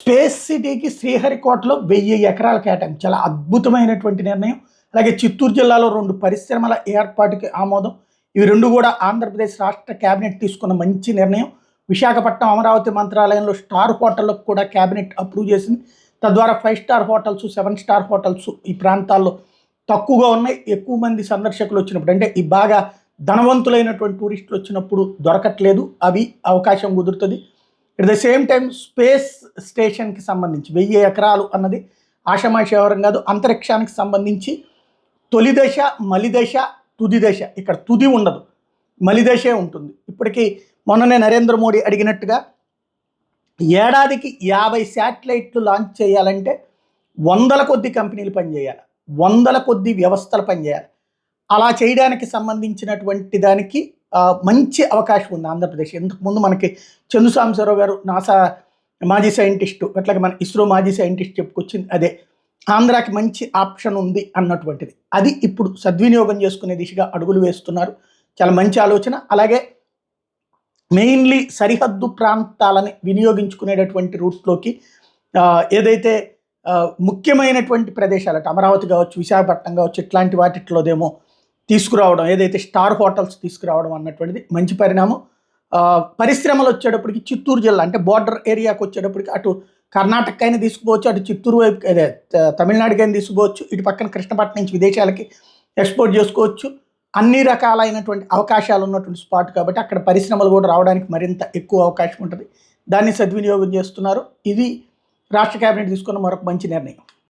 Space సిటీకి శ్రీహరికోటలో 1000 ఎకరాల కేటాయింపు చాలా అద్భుతమైనటువంటి నిర్ణయం. అలాగే చిత్తూరు జిల్లాలో 2 పరిశ్రమల ఏర్పాటుకి ఆమోదం. ఇవి 2 కూడా ఆంధ్రప్రదేశ్ రాష్ట్ర కేబినెట్ తీసుకున్న మంచి నిర్ణయం. విశాఖపట్నం అమరావతి మంత్రాలయంలో స్టార్ హోటళ్లకు కూడా కేబినెట్ అప్రూవ్ చేసింది. తద్వారా 5 స్టార్ హోటల్స్, 7 స్టార్ హోటల్స్ ఈ ప్రాంతాల్లో తక్కువగా ఉన్నాయి. ఎక్కువ మంది సందర్శకులు వచ్చినప్పుడు, అంటే ఈ బాగా ధనవంతులైనటువంటి టూరిస్టులు వచ్చినప్పుడు దొరకట్లేదు. అవి అవకాశం కుదురుతుంది. At the same time space స్టేషన్కి సంబంధించి 1000 ఎకరాలు అన్నది ఆషామాషి వ్యవహారం కాదు. అంతరిక్షానికి సంబంధించి తొలి దశ, మలి దశ, తుది దశ. ఇక్కడ తుది ఉండదు, మలి దశే ఉంటుంది. ఇప్పటికీ మొన్ననే నరేంద్ర మోడీ అడిగినట్టుగా ఏడాదికి 50 శాటిలైట్లు లాంచ్ చేయాలంటే 100ల కొద్ది కంపెనీలు పనిచేయాలి, 100ల కొద్ది వ్యవస్థలు పనిచేయాలి. అలా చేయడానికి సంబంధించినటువంటి దానికి మంచి అవకాశం ఉంది ఆంధ్రప్రదేశ్. ఇంతకుముందు మనకి చందు సాంబశివరావు గారు నాసా మాజీ సైంటిస్టు, అట్లాగే మన ఇస్రో మాజీ సైంటిస్ట్ చెప్పుకొచ్చింది అదే. ఆంధ్రాకి మంచి ఆప్షన్ ఉంది అన్నటువంటిది. అది ఇప్పుడు సద్వినియోగం చేసుకునే దిశగా అడుగులు వేస్తున్నారు. చాలా మంచి ఆలోచన. అలాగే మెయిన్లీ సరిహద్దు ప్రాంతాలని వినియోగించుకునేటటువంటి రూట్లోకి ఏదైతే ముఖ్యమైనటువంటి ప్రదేశాలు అంటే అమరావతి కావచ్చు, విశాఖపట్నం కావచ్చు, ఇట్లాంటి వాటిలోదేమో తీసుకురావడం, ఏదైతే స్టార్ హోటల్స్ తీసుకురావడం అన్నటువంటిది మంచి పరిణామం. పరిశ్రమలు వచ్చేటప్పటికి చిత్తూరు జిల్లా అంటే బోర్డర్ ఏరియాకి వచ్చేటప్పటికి అటు కర్ణాటక అయినా తీసుకుపోవచ్చు, అటు చిత్తూరు వైపు అదే తమిళనాడుకి అయినా తీసుకోవచ్చు, ఇటు పక్కన కృష్ణపట్నం నుంచి విదేశాలకి ఎక్స్పోర్ట్ చేసుకోవచ్చు. అన్ని రకాలైనటువంటి అవకాశాలు ఉన్నటువంటి స్పాట్ కాబట్టి అక్కడ పరిశ్రమలు కూడా రావడానికి మరింత ఎక్కువ అవకాశం ఉంటుంది. దాన్ని సద్వినియోగం చేస్తున్నారు. ఇది రాష్ట్ర కేబినెట్ తీసుకున్న మరొక మంచి నిర్ణయం.